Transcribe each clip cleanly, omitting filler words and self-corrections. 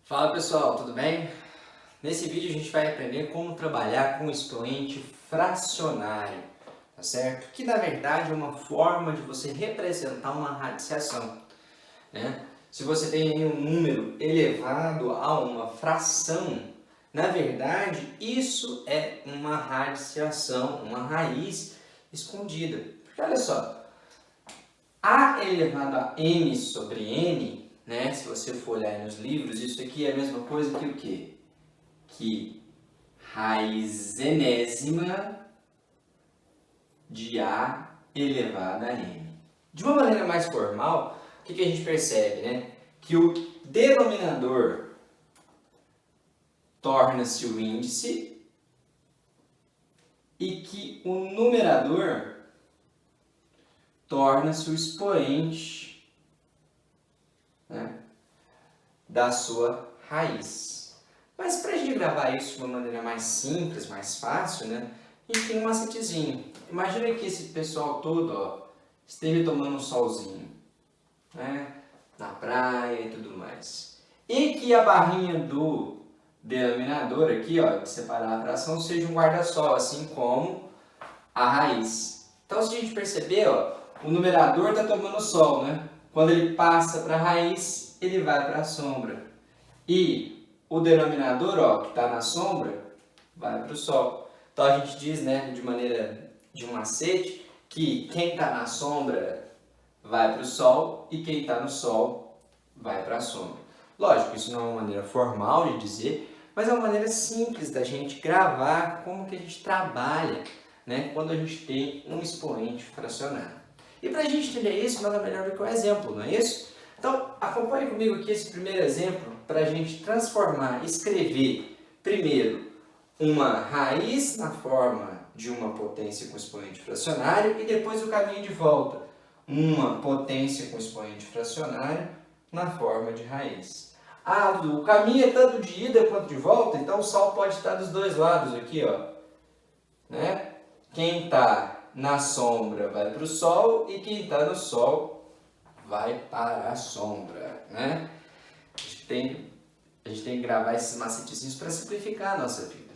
Fala pessoal, tudo bem? Nesse vídeo a gente vai aprender como trabalhar com o expoente fracionário, tá certo? Que na verdade é uma forma de você representar uma radiciação, né? Se você tem aí um número elevado a uma fração, na verdade isso é uma radiciação, uma raiz escondida. Porque olha só, a elevado a n sobre n, né? Se você for olhar nos livros, isso aqui é a mesma coisa que o quê? Que raiz enésima de a elevado a n. De uma maneira mais formal, o que a gente percebe, né? Que o denominador torna-se o índice e que o numerador torna-se o expoente, né, da sua raiz. Mas para a gente gravar isso de uma maneira mais simples, mais fácil, né, a gente tem um macetezinho. Imagina que esse pessoal todo, ó, esteja tomando um solzinho, né, na praia e tudo mais. E que a barrinha do denominador aqui, ó, de separar a fração, seja um guarda-sol, assim como a raiz. Então, se a gente perceber, ó, o numerador está tomando sol, né? Quando ele passa para a raiz, ele vai para a sombra. E o denominador, ó, que está na sombra, vai para o sol. Então a gente diz, né, de maneira de um macete, que quem está na sombra vai para o sol e quem está no sol vai para a sombra. Lógico, isso não é uma maneira formal de dizer, mas é uma maneira simples da gente gravar como que a gente trabalha, né, quando a gente tem um expoente fracionário. E para a gente entender isso, nada melhor do que um exemplo, não é isso? Então, acompanhe comigo aqui esse primeiro exemplo para a gente transformar, escrever primeiro uma raiz na forma de uma potência com expoente fracionário e depois o caminho de volta, uma potência com expoente fracionário na forma de raiz. O caminho é tanto de ida quanto de volta, então o sol pode estar dos dois lados aqui, ó, né? Quem está na sombra vai para o sol e quem está no sol vai para a sombra, né? A gente tem que gravar esses macetezinhos para simplificar a nossa vida.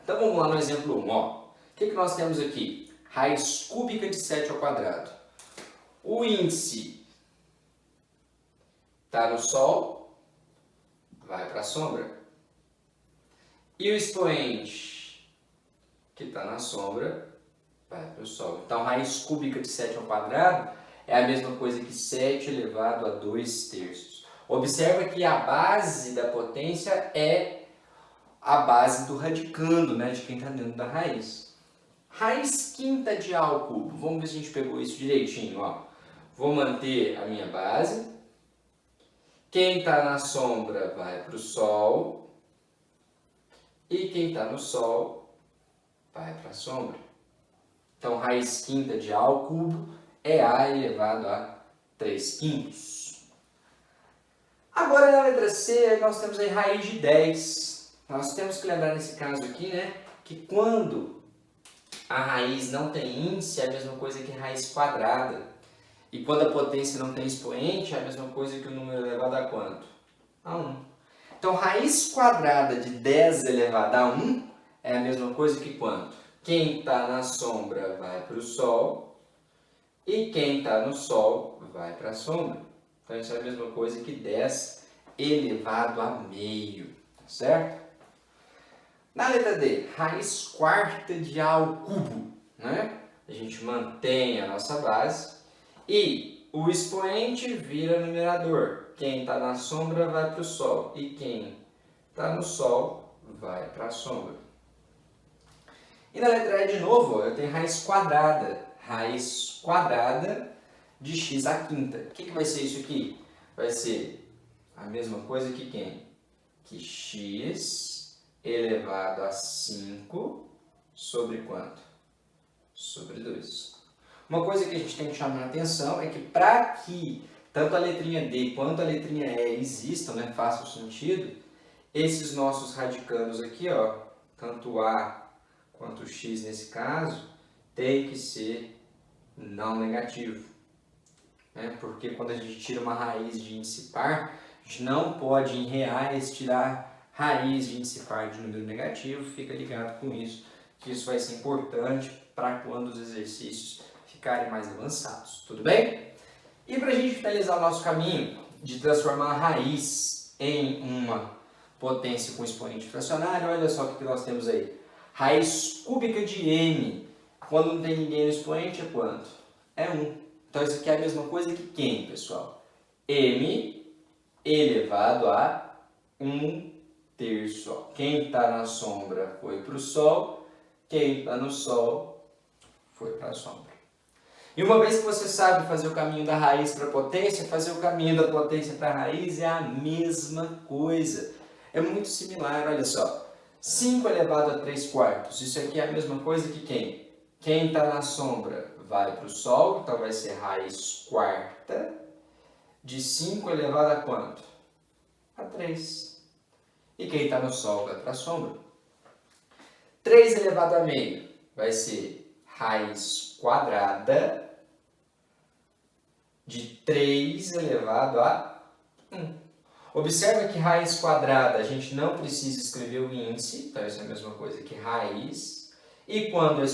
Então vamos lá no exemplo 1. Ó. O que nós temos aqui? Raiz cúbica de 7 ao quadrado. O índice está no sol, vai para a sombra. E o expoente, que está na sombra, vai para o sol. Então, raiz cúbica de 7 ao quadrado é a mesma coisa que 7 elevado a 2 terços. Observa que a base da potência é a base do radicando, né, de quem está dentro da raiz. Raiz quinta de A ao cubo. Vamos ver se a gente pegou isso direitinho. Ó. Vou manter a minha base. Quem está na sombra vai para o sol. E quem está no sol vai para a sombra. Então, raiz quinta de A ao cubo é A elevado a 3 quintos. Agora, na letra C, nós temos aí raiz de 10. Nós temos que lembrar nesse caso aqui, né, que quando a raiz não tem índice, é a mesma coisa que raiz quadrada. E quando a potência não tem expoente, é a mesma coisa que o número elevado a quanto? A 1. Então, raiz quadrada de 10 elevado a 1 é a mesma coisa que quanto? Quem está na sombra vai para o sol e quem está no sol vai para a sombra. Então, isso é a mesma coisa que 10 elevado a meio, certo? Na letra D, raiz quarta de A ao cubo, né? A gente mantém a nossa base e o expoente vira numerador. Quem está na sombra vai para o sol e quem está no sol vai para a sombra. E na letra E de novo, eu tenho raiz quadrada de x à quinta. O que vai ser isso aqui? Vai ser a mesma coisa que quem? Que x elevado a 5 sobre quanto? Sobre 2. Uma coisa que a gente tem que chamar a atenção é que para que tanto a letrinha D quanto a letrinha E existam, né, façam sentido, esses nossos radicandos aqui, ó, tanto A quanto x nesse caso, tem que ser não negativo. Né? Porque quando a gente tira uma raiz de índice par, A gente não pode, em reais, tirar raiz de índice par de número negativo. Fica ligado com isso, que isso vai ser importante para quando os exercícios ficarem mais avançados. Tudo bem? E para a gente finalizar o nosso caminho de transformar a raiz em uma potência com expoente fracionário, olha só o que nós temos aí. Raiz cúbica de m, quando não tem ninguém no expoente, é quanto? É 1. Então isso aqui é a mesma coisa que quem, pessoal? M elevado a 1/3. Quem está na sombra foi para o Sol, quem está no Sol foi para a sombra. E uma vez que você sabe fazer o caminho da raiz para a potência, fazer o caminho da potência para a raiz é a mesma coisa. É muito similar, olha só. 5 elevado a 3/4. Isso aqui é a mesma coisa que quem? Quem está na sombra vai para o Sol, então vai ser raiz quarta de 5 elevado a quanto? A 3. E quem está no Sol vai para a sombra. 3 elevado a meio vai ser raiz quadrada de 3 elevado a 1. Observa que raiz quadrada a gente não precisa escrever o índice, então isso é a mesma coisa que raiz. E quando o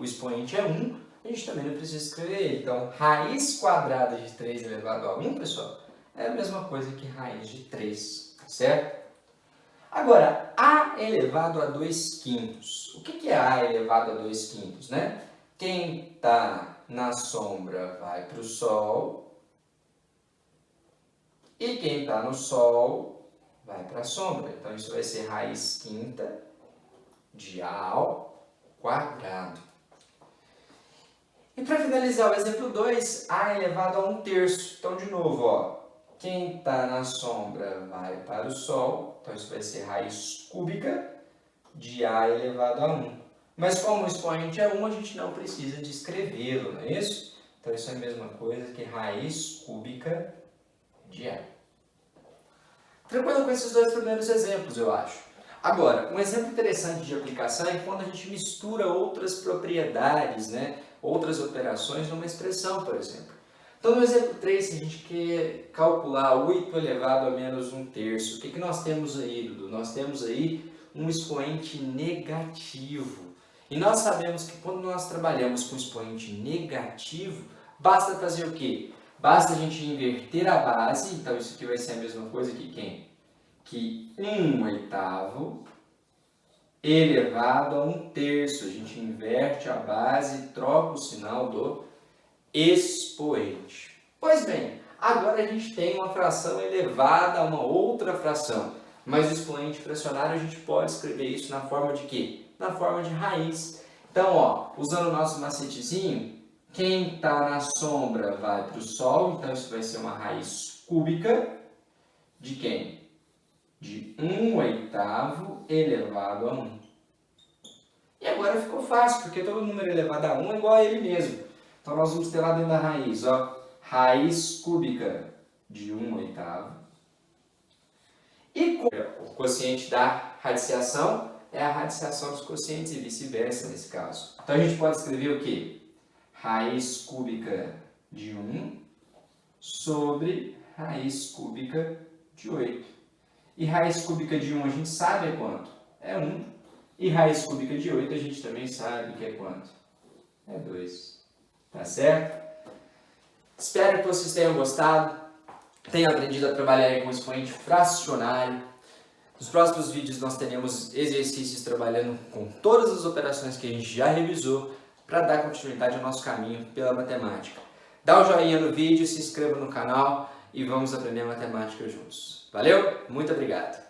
expoente é 1, a gente também não precisa escrever ele. Então, raiz quadrada de 3 elevado a 1, pessoal, é a mesma coisa que raiz de 3, certo? Agora, a elevado a 2/5. O que é a elevado a 2/5, né? Quem está na sombra vai para o Sol. E quem está no Sol vai para a sombra. Então, isso vai ser raiz quinta de A ao quadrado. E para finalizar o exemplo 2, A elevado a 1/3. Então, de novo, ó, quem está na sombra vai para o Sol. Então, isso vai ser raiz cúbica de A elevado a 1. Mas como o expoente é 1, a gente não precisa de escrevê-lo, não é isso? Então, isso é a mesma coisa que raiz cúbica de A. Tranquilo com esses dois primeiros exemplos, eu acho. Agora, um exemplo interessante de aplicação é quando a gente mistura outras propriedades, né? Outras operações numa expressão, por exemplo. Então, no exemplo 3, se a gente quer calcular 8 elevado a menos 1/3, o que nós temos aí, Dudu? Nós temos aí um expoente negativo. E nós sabemos que quando nós trabalhamos com expoente negativo, basta fazer o quê? Basta a gente inverter a base, então isso aqui vai ser a mesma coisa que quem? Que 1/8 elevado a 1/3. A gente inverte a base e troca o sinal do expoente. Pois bem, agora a gente tem uma fração elevada a uma outra fração, mas o expoente fracionário a gente pode escrever isso na forma de quê? Na forma de raiz. Então, ó, usando o nosso macetezinho, quem está na sombra vai para o Sol, então isso vai ser uma raiz cúbica de quem? De 1/8 elevado a 1. E agora ficou fácil, porque todo número elevado a 1 é igual a ele mesmo. Então nós vamos ter lá dentro da raiz, ó, raiz cúbica de 1/8. E o quociente da radiciação é a radiciação dos quocientes e vice-versa nesse caso. Então a gente pode escrever o quê? Raiz cúbica de 1 sobre raiz cúbica de 8. E raiz cúbica de 1 a gente sabe é quanto? É 1. E raiz cúbica de 8 a gente também sabe que é quanto? É 2. Tá certo? Espero que vocês tenham gostado, tenham aprendido a trabalhar com expoente fracionário. Nos próximos vídeos nós teremos exercícios trabalhando com todas as operações que a gente já revisou para dar continuidade ao nosso caminho pela matemática. Dá um joinha no vídeo, se inscreva no canal e vamos aprender matemática juntos. Valeu? Muito obrigado!